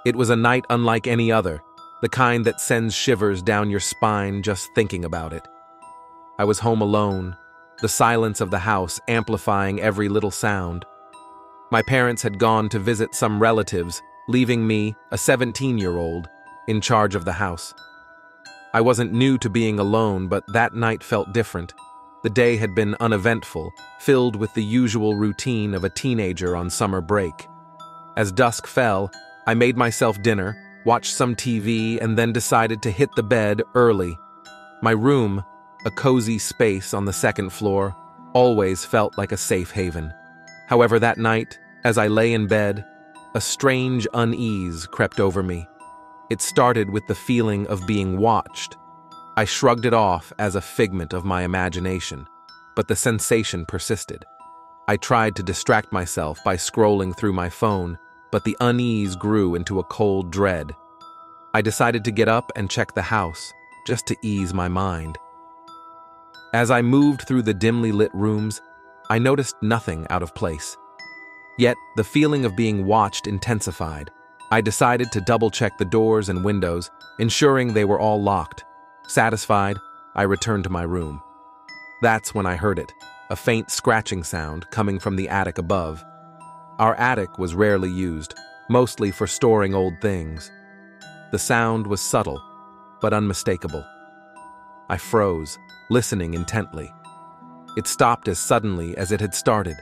It was a night unlike any other, the kind that sends shivers down your spine just thinking about it. I was home alone, the silence of the house amplifying every little sound. My parents had gone to visit some relatives, leaving me, a 17-year-old, in charge of the house. I wasn't new to being alone, but that night felt different. The day had been uneventful, filled with the usual routine of a teenager on summer break. As dusk fell, I made myself dinner, watched some TV, and then decided to hit the bed early. My room, a cozy space on the second floor, always felt like a safe haven. However, that night, as I lay in bed, a strange unease crept over me. It started with the feeling of being watched. I shrugged it off as a figment of my imagination, but the sensation persisted. I tried to distract myself by scrolling through my phone, but the unease grew into a cold dread. I decided to get up and check the house, just to ease my mind. As I moved through the dimly lit rooms, I noticed nothing out of place. Yet, the feeling of being watched intensified. I decided to double-check the doors and windows, ensuring they were all locked. Satisfied, I returned to my room. That's when I heard it, a faint scratching sound coming from the attic above. Our attic was rarely used, mostly for storing old things. The sound was subtle, but unmistakable. I froze, listening intently. It stopped as suddenly as it had started.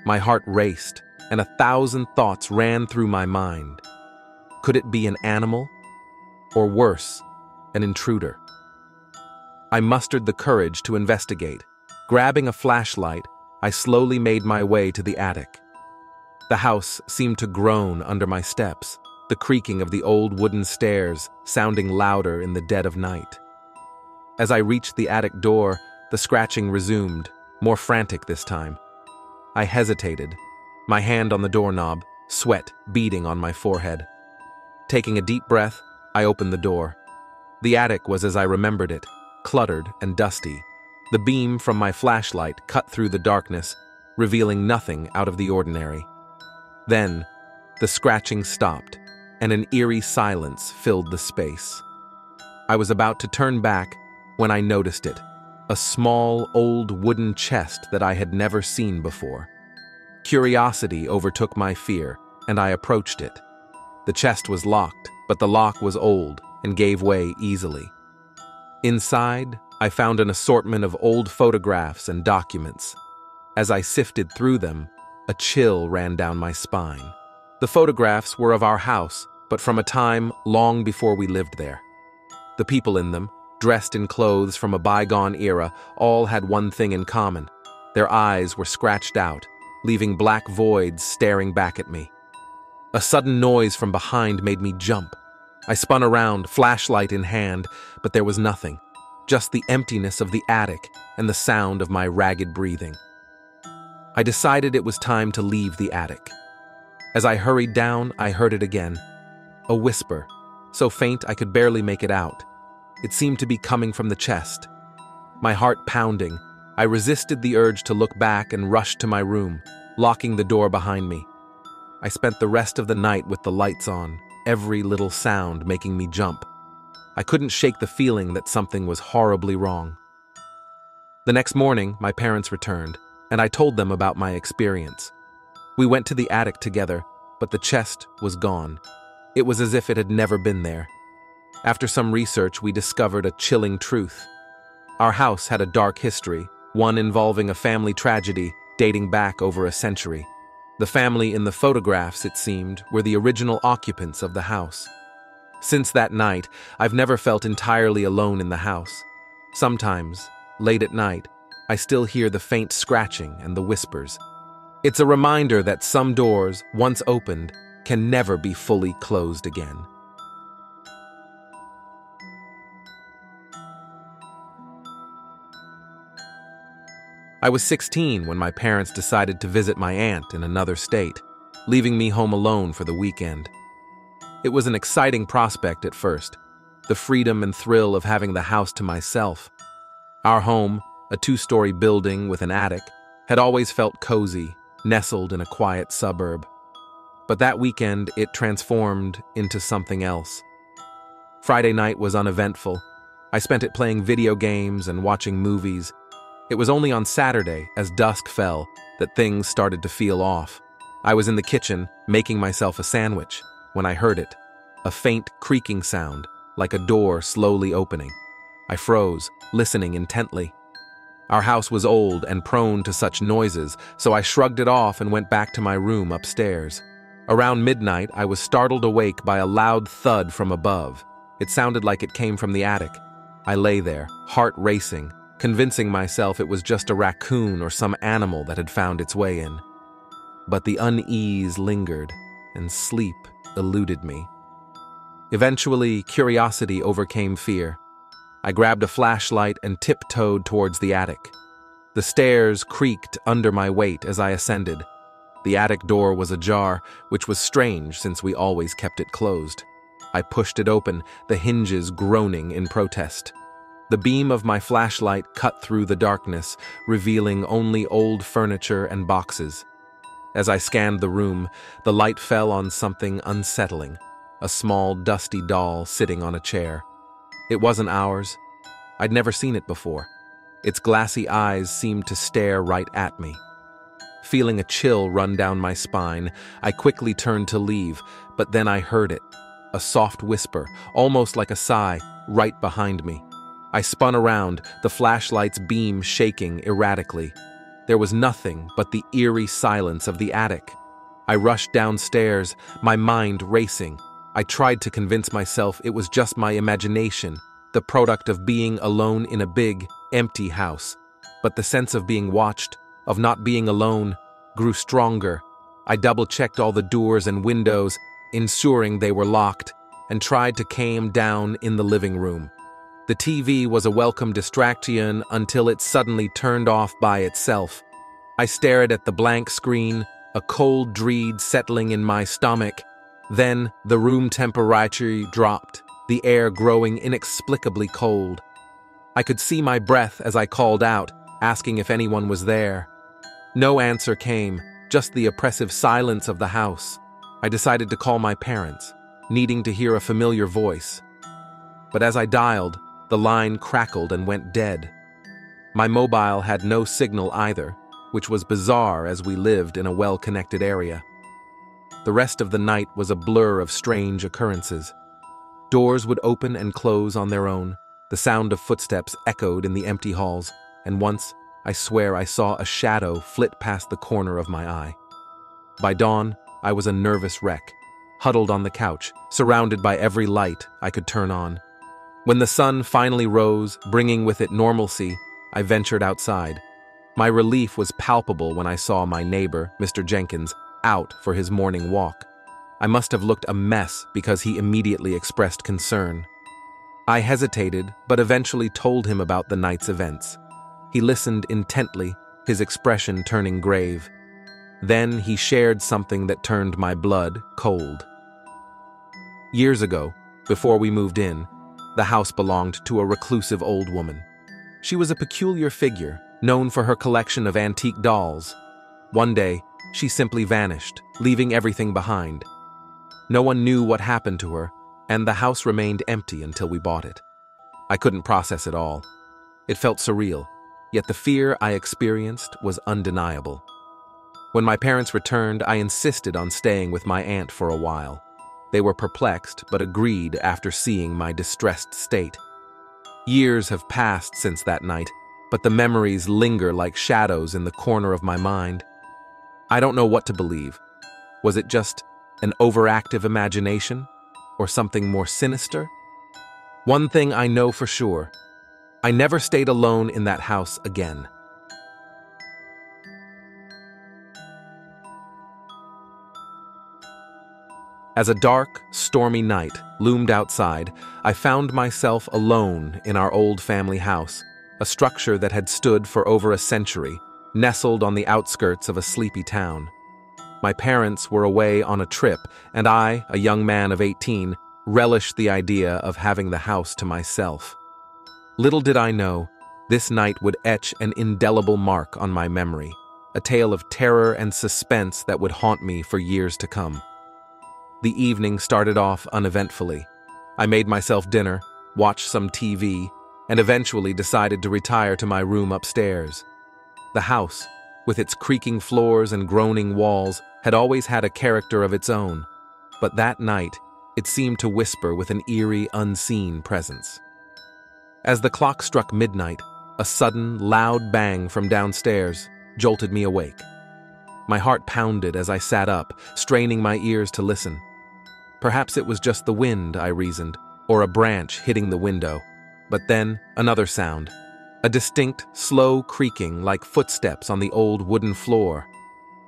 My heart raced, and 1,000 thoughts ran through my mind. Could it be an animal? Or worse, an intruder? I mustered the courage to investigate. Grabbing a flashlight, I slowly made my way to the attic. The house seemed to groan under my steps, the creaking of the old wooden stairs sounding louder in the dead of night. As I reached the attic door, the scratching resumed, more frantic this time. I hesitated, my hand on the doorknob, sweat beading on my forehead. Taking a deep breath, I opened the door. The attic was as I remembered it, cluttered and dusty. The beam from my flashlight cut through the darkness, revealing nothing out of the ordinary. Then, the scratching stopped, and an eerie silence filled the space. I was about to turn back when I noticed it, a small, old wooden chest that I had never seen before. Curiosity overtook my fear, and I approached it. The chest was locked, but the lock was old and gave way easily. Inside, I found an assortment of old photographs and documents. As I sifted through them, a chill ran down my spine. The photographs were of our house, but from a time long before we lived there. The people in them, dressed in clothes from a bygone era, all had one thing in common. Their eyes were scratched out, leaving black voids staring back at me. A sudden noise from behind made me jump. I spun around, flashlight in hand, but there was nothing, just the emptiness of the attic and the sound of my ragged breathing. I decided it was time to leave the attic. As I hurried down, I heard it again. A whisper, so faint I could barely make it out. It seemed to be coming from the chest. My heart pounding, I resisted the urge to look back and rushed to my room, locking the door behind me. I spent the rest of the night with the lights on, every little sound making me jump. I couldn't shake the feeling that something was horribly wrong. The next morning, my parents returned, and I told them about my experience. We went to the attic together, but the chest was gone. It was as if it had never been there. After some research, we discovered a chilling truth. Our house had a dark history, one involving a family tragedy dating back over a century. The family in the photographs, it seemed, were the original occupants of the house. Since that night, I've never felt entirely alone in the house. Sometimes, late at night, I still hear the faint scratching and the whispers. It's a reminder that some doors, once opened, can never be fully closed again. I was 16 when my parents decided to visit my aunt in another state, leaving me home alone for the weekend. It was an exciting prospect at first, the freedom and thrill of having the house to myself. Our home, a 2-story building with an attic, had always felt cozy, nestled in a quiet suburb. But that weekend, it transformed into something else. Friday night was uneventful. I spent it playing video games and watching movies. It was only on Saturday, as dusk fell, that things started to feel off. I was in the kitchen, making myself a sandwich, when I heard it. A faint creaking sound, like a door slowly opening. I froze, listening intently. Our house was old and prone to such noises, so I shrugged it off and went back to my room upstairs. Around midnight, I was startled awake by a loud thud from above. It sounded like it came from the attic. I lay there, heart racing, convincing myself it was just a raccoon or some animal that had found its way in. But the unease lingered, and sleep eluded me. Eventually, curiosity overcame fear. I grabbed a flashlight and tiptoed towards the attic. The stairs creaked under my weight as I ascended. The attic door was ajar, which was strange since we always kept it closed. I pushed it open, the hinges groaning in protest. The beam of my flashlight cut through the darkness, revealing only old furniture and boxes. As I scanned the room, the light fell on something unsettling, a small, dusty doll sitting on a chair. It wasn't ours. I'd never seen it before. Its glassy eyes seemed to stare right at me. Feeling a chill run down my spine, I quickly turned to leave, but then I heard it, a soft whisper, almost like a sigh, right behind me. I spun around, the flashlight's beam shaking erratically. There was nothing but the eerie silence of the attic. I rushed downstairs, my mind racing. I tried to convince myself it was just my imagination, the product of being alone in a big, empty house. But the sense of being watched, of not being alone, grew stronger. I double-checked all the doors and windows, ensuring they were locked, and tried to calm down in the living room. The TV was a welcome distraction until it suddenly turned off by itself. I stared at the blank screen, a cold dread settling in my stomach. Then, the room temperature dropped, the air growing inexplicably cold. I could see my breath as I called out, asking if anyone was there. No answer came, just the oppressive silence of the house. I decided to call my parents, needing to hear a familiar voice. But as I dialed, the line crackled and went dead. My mobile had no signal either, which was bizarre as we lived in a well-connected area. The rest of the night was a blur of strange occurrences. Doors would open and close on their own. The sound of footsteps echoed in the empty halls, and once, I swear I saw a shadow flit past the corner of my eye. By dawn, I was a nervous wreck, huddled on the couch, surrounded by every light I could turn on. When the sun finally rose, bringing with it normalcy, I ventured outside. My relief was palpable when I saw my neighbor, Mr. Jenkins, out for his morning walk. I must have looked a mess because he immediately expressed concern. I hesitated, but eventually told him about the night's events. He listened intently, his expression turning grave. Then he shared something that turned my blood cold. Years ago, before we moved in, the house belonged to a reclusive old woman. She was a peculiar figure, known for her collection of antique dolls. One day, she simply vanished, leaving everything behind. No one knew what happened to her, and the house remained empty until we bought it. I couldn't process it all. It felt surreal, yet the fear I experienced was undeniable. When my parents returned, I insisted on staying with my aunt for a while. They were perplexed, but agreed after seeing my distressed state. Years have passed since that night, but the memories linger like shadows in the corner of my mind. I don't know what to believe. Was it just an overactive imagination, or something more sinister? One thing I know for sure: I never stayed alone in that house again. As a dark, stormy night loomed outside, I found myself alone in our old family house, a structure that had stood for over a century, nestled on the outskirts of a sleepy town. My parents were away on a trip, and I, a young man of 18, relished the idea of having the house to myself. Little did I know, this night would etch an indelible mark on my memory, a tale of terror and suspense that would haunt me for years to come. The evening started off uneventfully. I made myself dinner, watched some TV, and eventually decided to retire to my room upstairs. The house, with its creaking floors and groaning walls, had always had a character of its own, but that night, it seemed to whisper with an eerie, unseen presence. As the clock struck midnight, a sudden, loud bang from downstairs jolted me awake. My heart pounded as I sat up, straining my ears to listen. Perhaps it was just the wind, I reasoned, or a branch hitting the window. But then, another sound. A distinct, slow creaking like footsteps on the old wooden floor.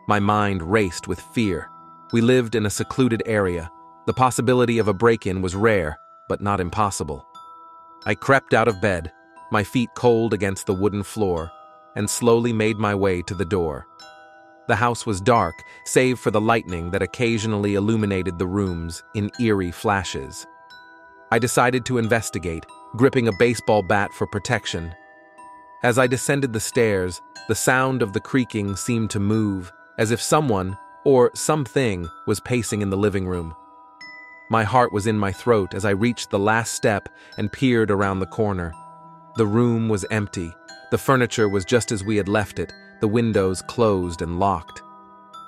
My mind raced with fear. We lived in a secluded area. The possibility of a break-in was rare, but not impossible. I crept out of bed, my feet cold against the wooden floor, and slowly made my way to the door. The house was dark, save for the lightning that occasionally illuminated the rooms in eerie flashes. I decided to investigate, gripping a baseball bat for protection. As I descended the stairs, the sound of the creaking seemed to move, as if someone, or something, was pacing in the living room. My heart was in my throat as I reached the last step and peered around the corner. The room was empty. The furniture was just as we had left it, the windows closed and locked.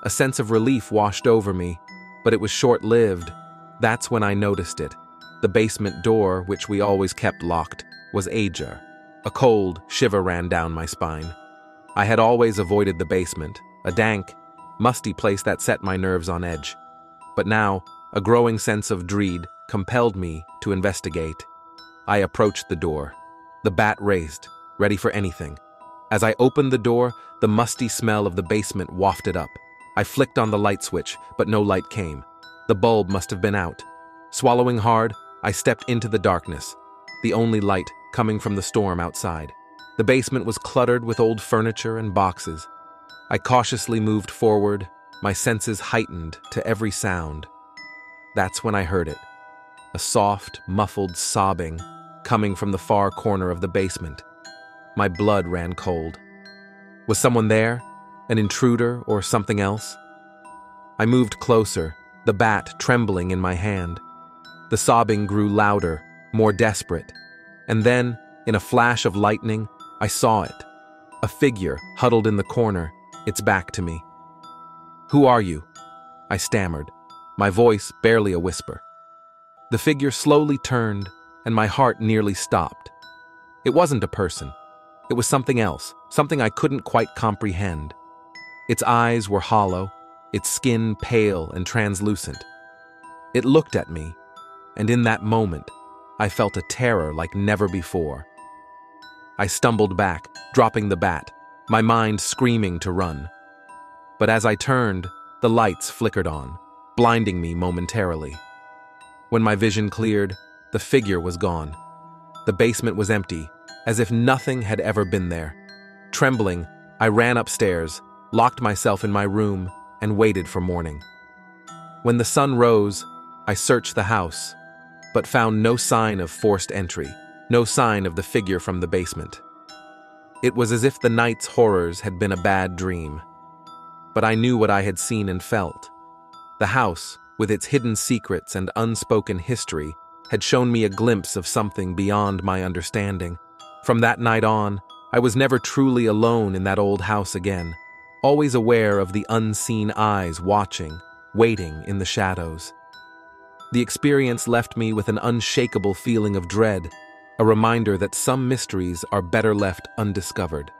A sense of relief washed over me, but it was short-lived. That's when I noticed it. The basement door, which we always kept locked, was ajar. A cold shiver ran down my spine. I had always avoided the basement, a dank, musty place that set my nerves on edge. But now, a growing sense of dread compelled me to investigate. I approached the door. The bat raised, ready for anything. As I opened the door, the musty smell of the basement wafted up. I flicked on the light switch, but no light came. The bulb must have been out. Swallowing hard, I stepped into the darkness, the only light coming from the storm outside. The basement was cluttered with old furniture and boxes. I cautiously moved forward, my senses heightened to every sound. That's when I heard it. A soft, muffled sobbing coming from the far corner of the basement. My blood ran cold. Was someone there? An intruder or something else? I moved closer, the bat trembling in my hand. The sobbing grew louder, more desperate. And then, in a flash of lightning, I saw it. A figure huddled in the corner, its back to me. "Who are you?" I stammered, my voice barely a whisper. The figure slowly turned, and my heart nearly stopped. It wasn't a person. It was something else, something I couldn't quite comprehend. Its eyes were hollow, its skin pale and translucent. It looked at me, and in that moment, I felt a terror like never before. I stumbled back, dropping the bat, my mind screaming to run. But as I turned, the lights flickered on, blinding me momentarily. When my vision cleared, the figure was gone. The basement was empty, as if nothing had ever been there. Trembling, I ran upstairs, locked myself in my room, and waited for morning. When the sun rose, I searched the house, but found no sign of forced entry, no sign of the figure from the basement. It was as if the night's horrors had been a bad dream. But I knew what I had seen and felt. The house, with its hidden secrets and unspoken history, had shown me a glimpse of something beyond my understanding. From that night on, I was never truly alone in that old house again, always aware of the unseen eyes watching, waiting in the shadows. The experience left me with an unshakable feeling of dread, a reminder that some mysteries are better left undiscovered.